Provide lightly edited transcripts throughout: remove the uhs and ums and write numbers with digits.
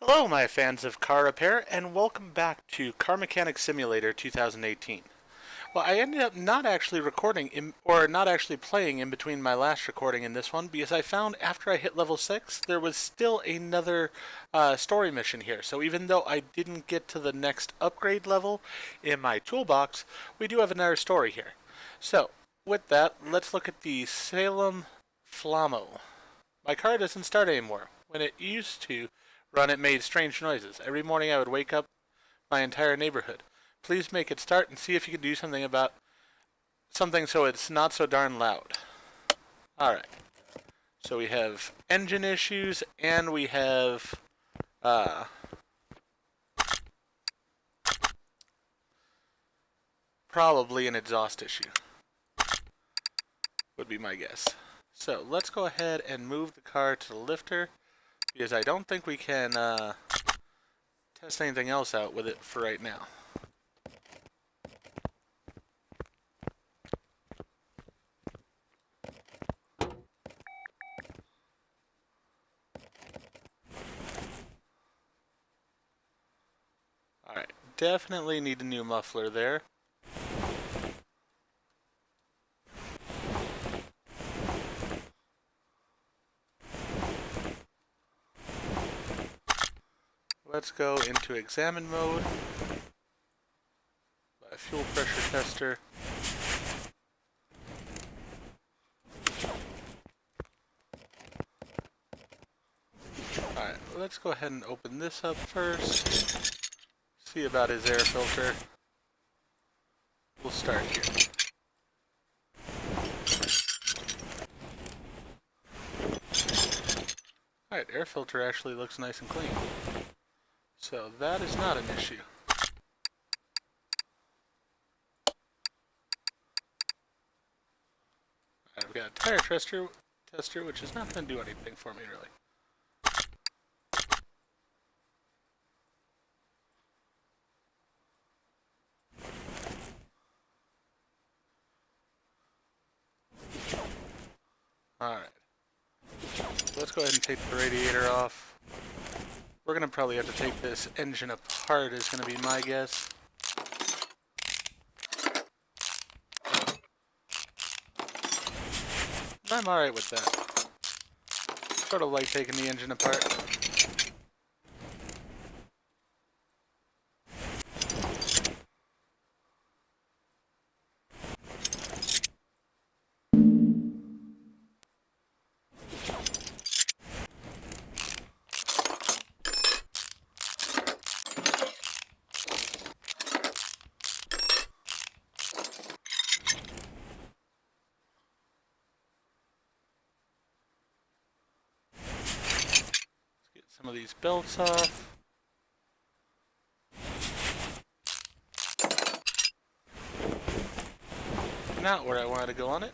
Hello, my fans of car repair, and welcome back to Car Mechanic Simulator 2018. Well, I ended up not actually not actually playing in between my last recording and this one because I found after I hit level 6, there was still another story mission here. So even though I didn't get to the next upgrade level in my toolbox, we do have another story here. So, with that, let's look at the Salem Flamo. My car doesn't start anymore. When it used to run, it made strange noises. Every morning I would wake up my entire neighborhood. Please make it start and see if you can do something about something so it's not so darn loud. Alright. So we have engine issues and we have probably an exhaust issue. Would be my guess. So let's go ahead and move the car to the lifter because I don't think we can test anything else out with it for right now. Alright, definitely need a new muffler there. Let's go into examine mode. Buy a fuel pressure tester. Alright, let's go ahead and open this up first. See about his air filter. We'll start here. Alright, air filter actually looks nice and clean. So that is not an issue. Alright, we've got a tire tester, which is not going to do anything for me really. Alright. Let's go ahead and take the radiator off. We're going to probably have to take this engine apart is going to be my guess. I'm alright with that. Sort of like taking the engine apart. Some of these belts off. Not where I wanted to go on it.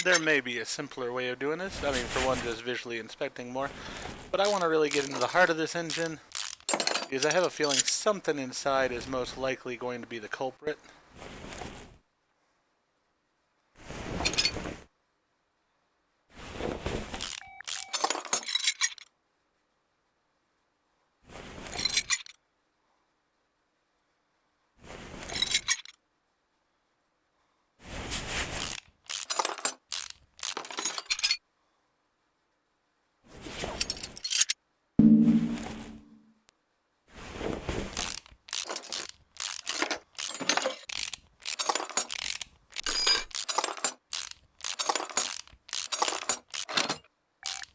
There may be a simpler way of doing this. I mean, for one, just visually inspecting more. But I want to really get into the heart of this engine, because I have a feeling something inside is most likely going to be the culprit.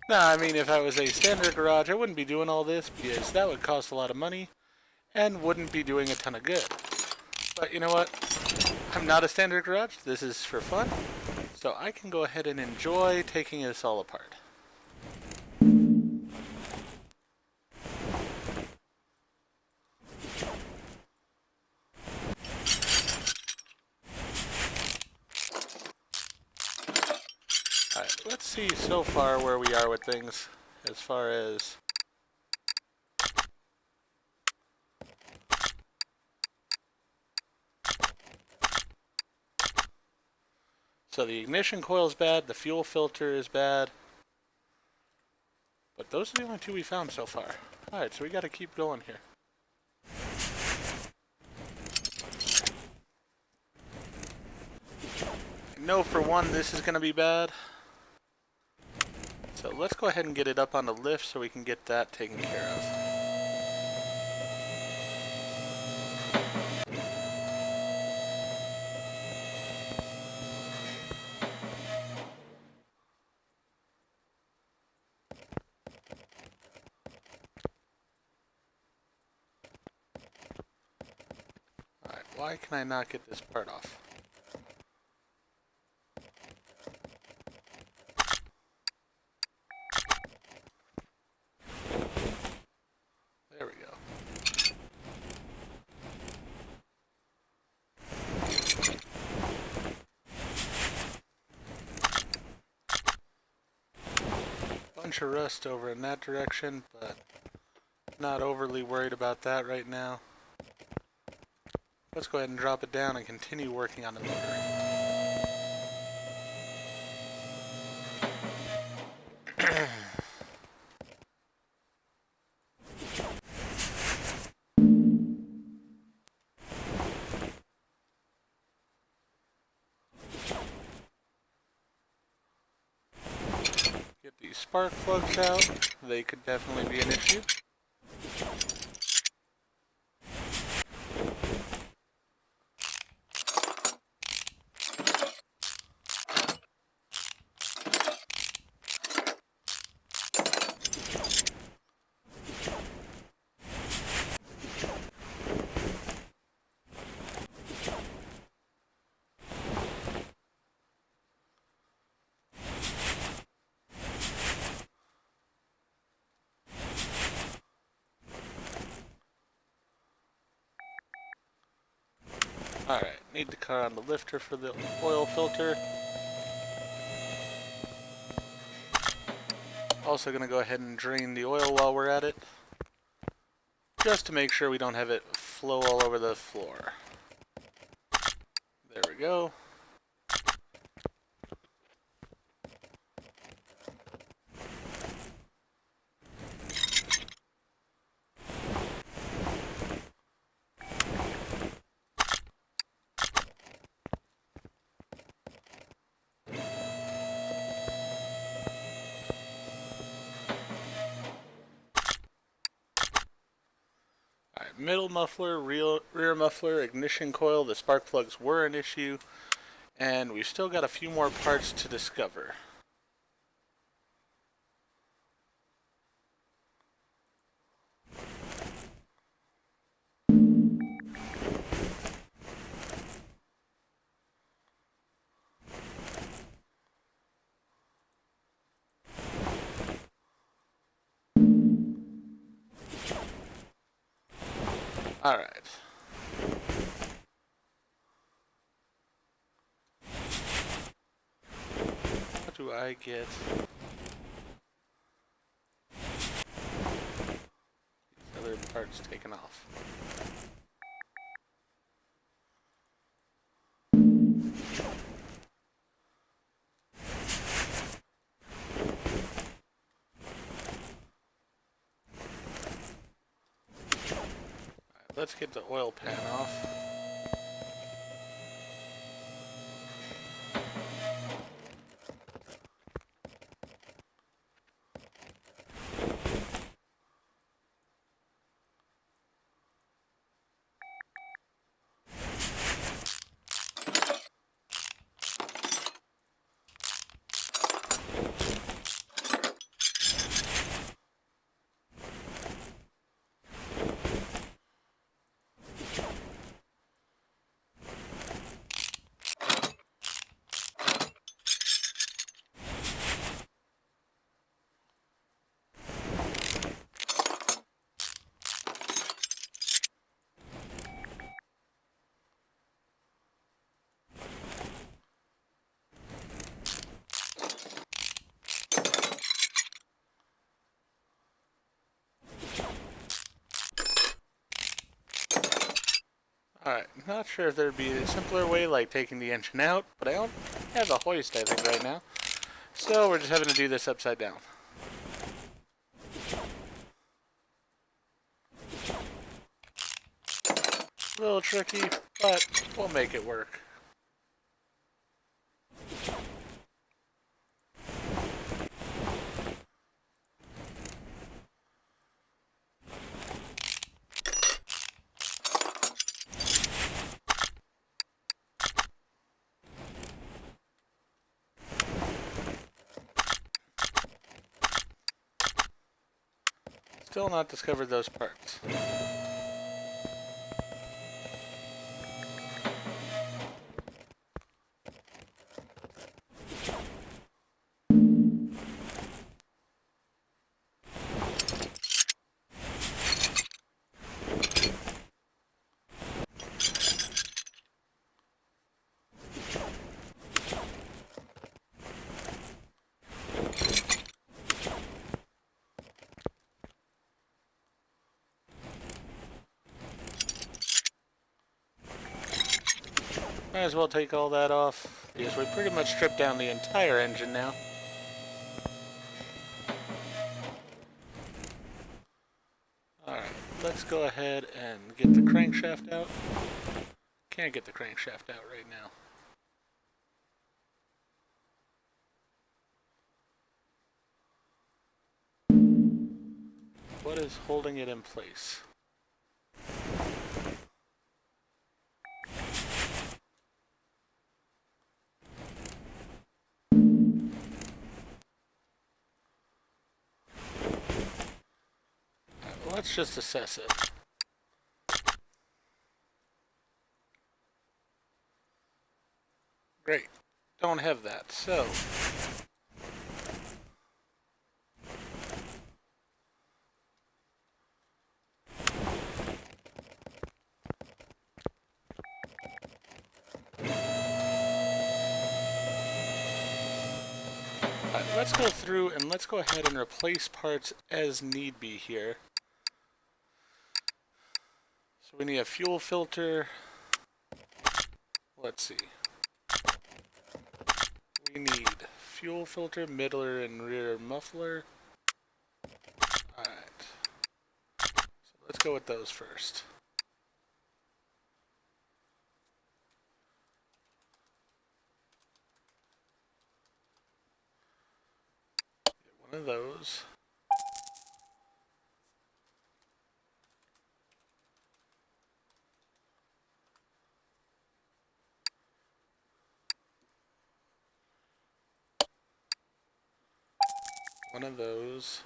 Nah, I mean, if I was a standard garage, I wouldn't be doing all this because that would cost a lot of money. and wouldn't be doing a ton of good. But you know what? I'm not a standard garage. This is for fun. So I can go ahead and enjoy taking this all apart. Alright, let's see so far where we are with things as far as... So the ignition coil is bad, the fuel filter is bad. But those are the only two we found so far. Alright, so we gotta keep going here. I know for one this is gonna be bad. So let's go ahead and get it up on the lift so we can get that taken care of. Alright, why can I not get this part off? There we go. Bunch of rust over in that direction, but not overly worried about that right now. Let's go ahead and drop it down and continue working on the motor. Get these spark plugs out. They could definitely be an issue. Alright, need the car on the lifter for the oil filter. Also gonna go ahead and drain the oil while we're at it, just to make sure we don't have it flow all over the floor. There we go. Middle muffler, rear muffler, ignition coil, the spark plugs were an issue, and we've still got a few more parts to discover. Alright. How do I get these other parts taken off? Alright, let's get the oil pan off. Alright, not sure if there'd be a simpler way like taking the engine out, but I don't have a hoist I think right now. So we're just having to do this upside down. A little tricky, but we'll make it work. Still not discovered those parts. Might as well take all that off, because we pretty much stripped down the entire engine now. Alright, let's go ahead and get the crankshaft out. Can't get the crankshaft out right now. What is holding it in place? Let's just assess it. Great. Don't have that, so... let's go through and let's go ahead and replace parts as need be here. So we need a fuel filter. Let's see. We need fuel filter, middle and rear muffler. Alright. So let's go with those first. Get one of those. One of those.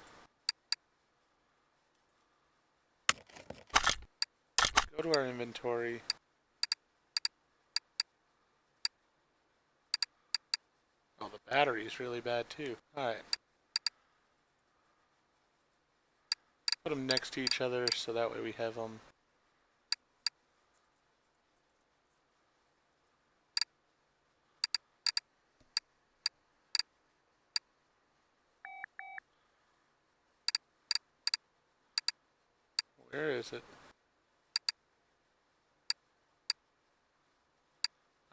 Go to our inventory. Oh, the battery's really bad too. Alright. Put them next to each other so that way we have them. Where is it?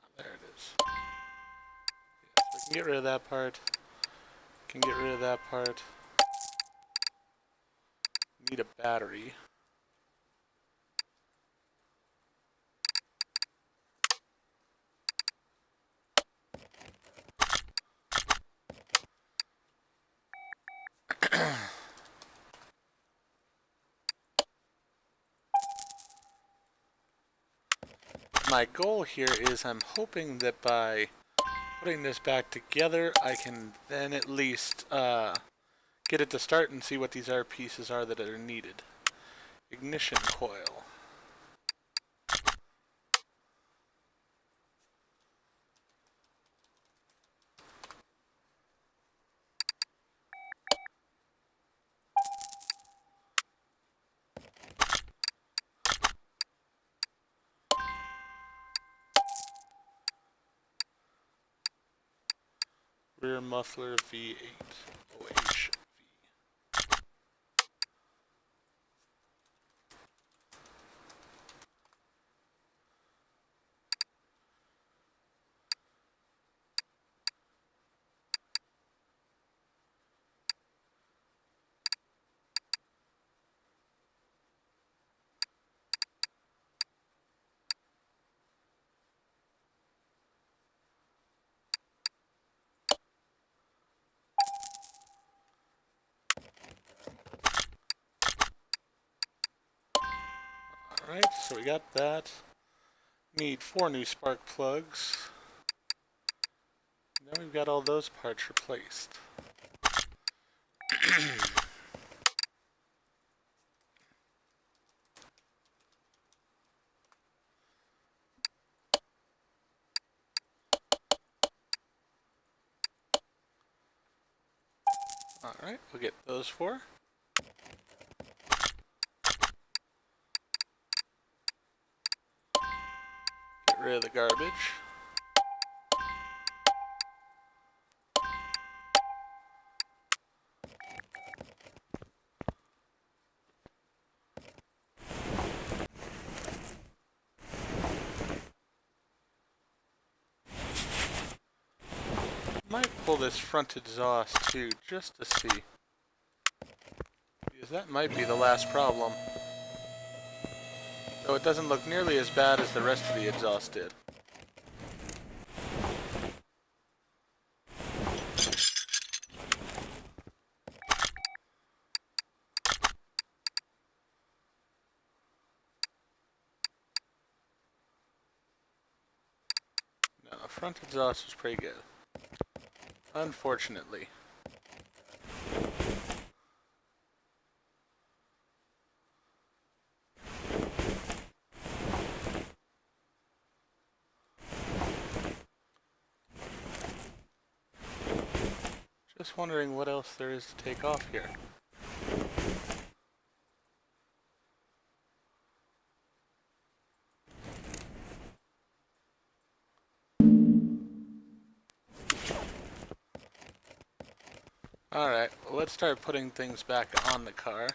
Oh, there it is. Yeah, we can get rid of that part. Can get rid of that part. Need a battery. My goal here is I'm hoping that by putting this back together, I can then at least get it to start and see what these other pieces are that are needed. Ignition coil. Rear muffler V8 OHV. Alright, so we got that. Need 4 new spark plugs. Now we've got all those parts replaced. Alright, we'll get those 4. Get rid of the garbage. Might pull this front exhaust too, just to see. Because that might be the last problem. Though it doesn't look nearly as bad as the rest of the exhaust did. No, the front exhaust was pretty good. Unfortunately. Just wondering what else there is to take off here. Alright, well, let's start putting things back on the car.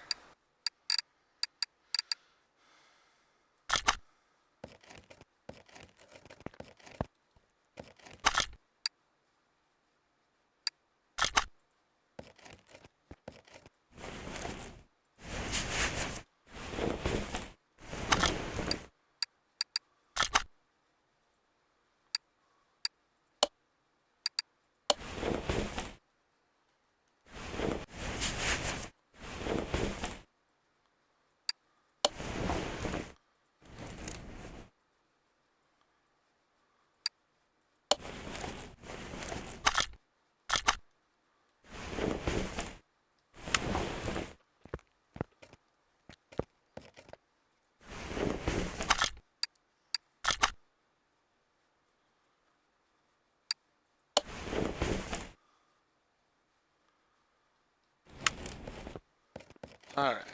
Alright.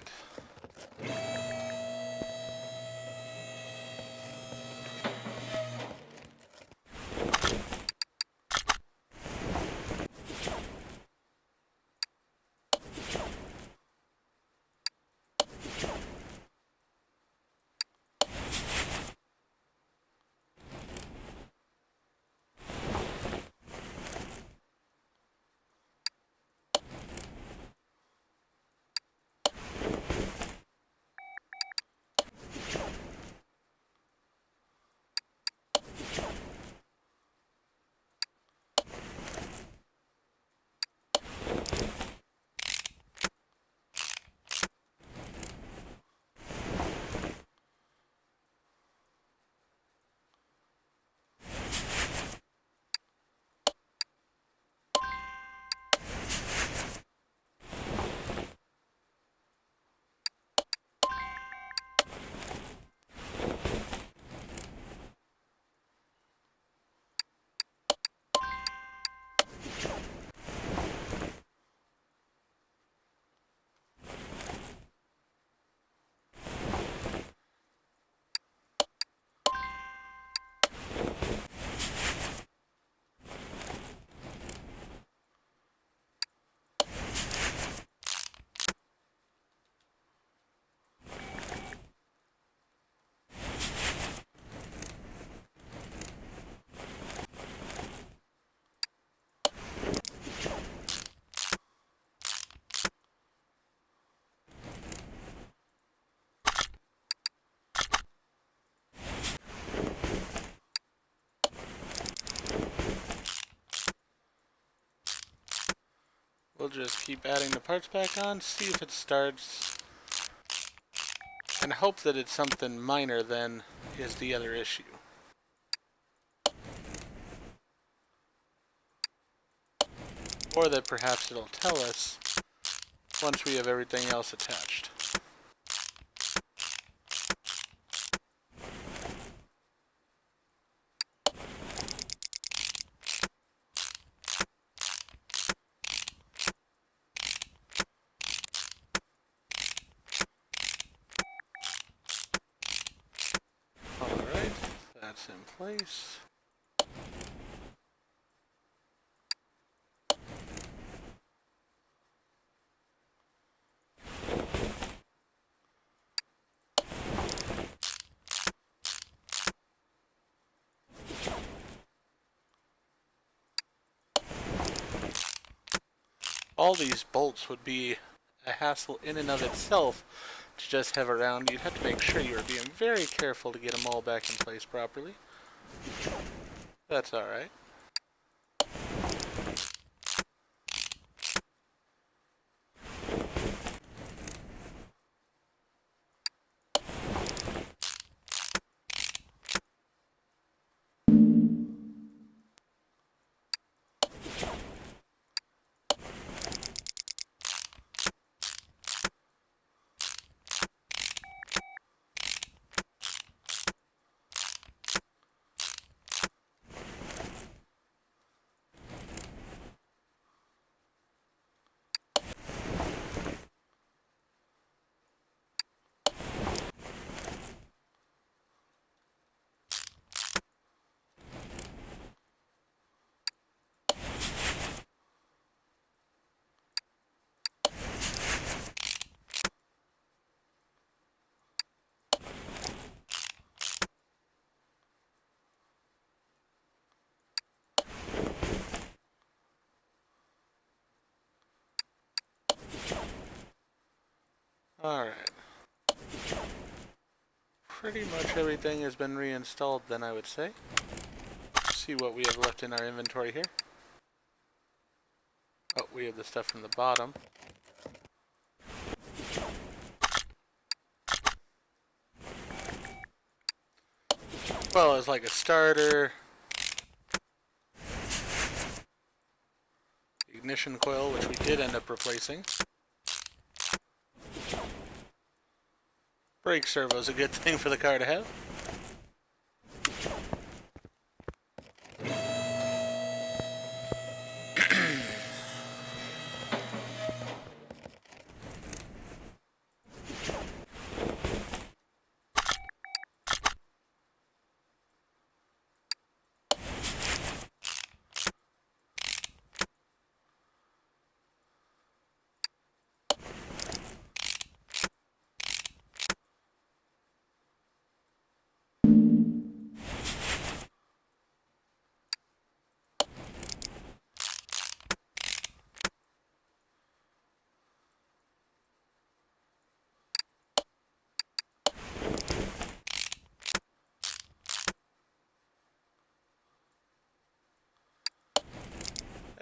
We'll just keep adding the parts back on, see if it starts. And and hope that it's something minor then is the other issue. Or that perhaps it'll tell us once we have everything else attached. Alright, that's in place. All these bolts would be a hassle in and of itself to just have around. You'd have to make sure you were being very careful to get them all back in place properly. That's alright. Alright. Pretty much everything has been reinstalled then, I would say. Let's see what we have left in our inventory here. Oh, we have the stuff from the bottom. Well, it's like a starter, ignition coil, which we did end up replacing. Brake servo is a good thing for the car to have.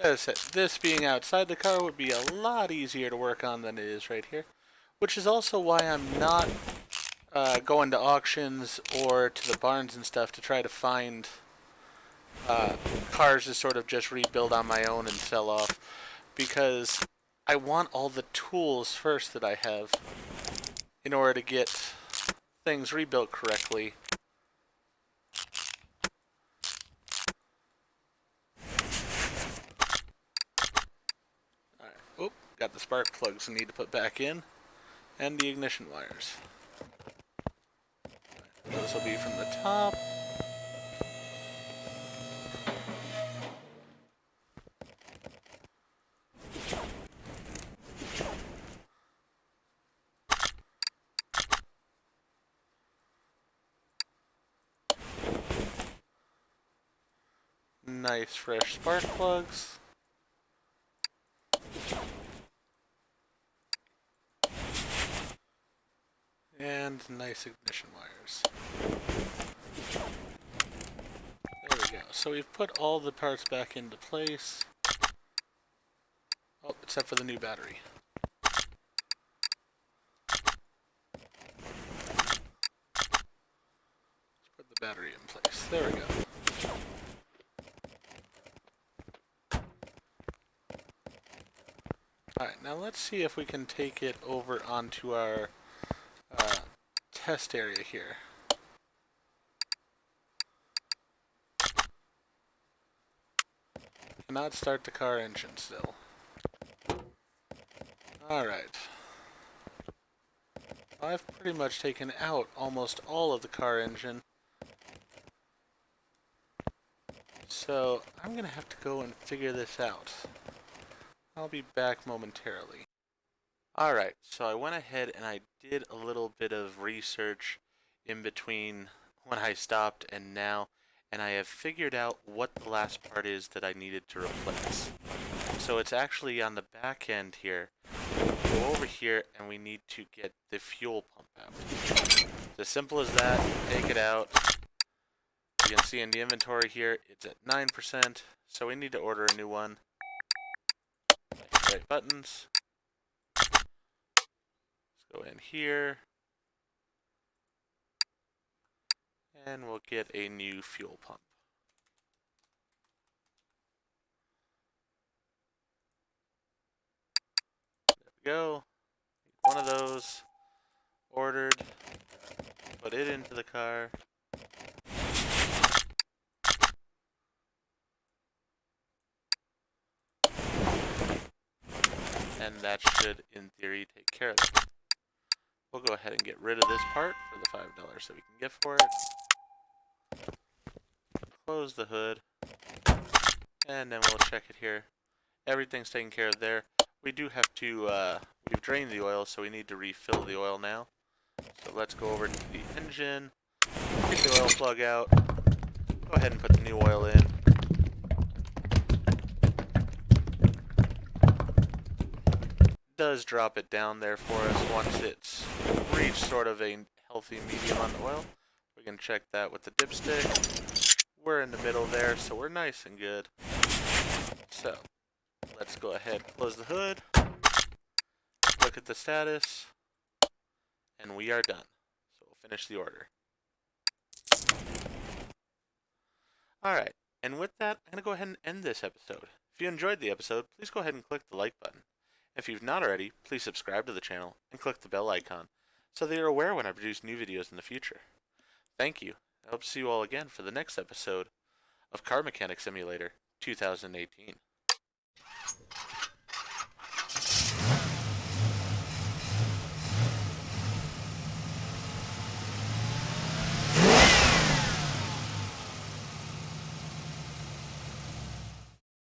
As I said, this being outside the car would be a lot easier to work on than it is right here. Which is also why I'm not going to auctions or to the barns and stuff to try to find cars to sort of just rebuild on my own and sell off. Because I want all the tools first that I have in order to get things rebuilt correctly. Alright, got the spark plugs I need to put back in, and the ignition wires. Those will be from the top. Nice fresh spark plugs. And nice ignition wires. There we go. So we've put all the parts back into place. Oh, except for the new battery. the battery in place. There we go. Alright, now let's see if we can take it over onto our test area here. Cannot start the car engine still. Alright. I've pretty much taken out almost all of the car engine. So I'm going to have to go and figure this out. I'll be back momentarily. Alright, so I went ahead and I did a little bit of research in between when I stopped and now, and I have figured out what the last part is that I needed to replace. So it's actually on the back end here. Go over here and we need to get the fuel pump out. It's as simple as that. Take it out. You can see in the inventory here it's at 9%, so we need to order a new one. Right buttons. Let's go in here and we'll get a new fuel pump. There we go. One of those ordered. Put it into the car. And that should, in theory, take care of it. We'll go ahead and get rid of this part for the $5 that we can get for it. Close the hood. And then we'll check it here. Everything's taken care of there. We do have to, we've drained the oil, so we need to refill the oil now. So let's go over to the engine, take the oil plug out, go ahead and put the new oil in. Does drop it down there for us once it's reached sort of a healthy medium on the oil. We can check that with the dipstick. We're in the middle there, so we're nice and good. So let's go ahead, close the hood, look at the status, and we are done. So we'll finish the order. Alright, and with that, I'm going to go ahead and end this episode. If you enjoyed the episode, please go ahead and click the like button. If you've not already, please subscribe to the channel and click the bell icon so that you're aware when I produce new videos in the future. Thank you. I hope to see you all again for the next episode of Car Mechanic Simulator 2018.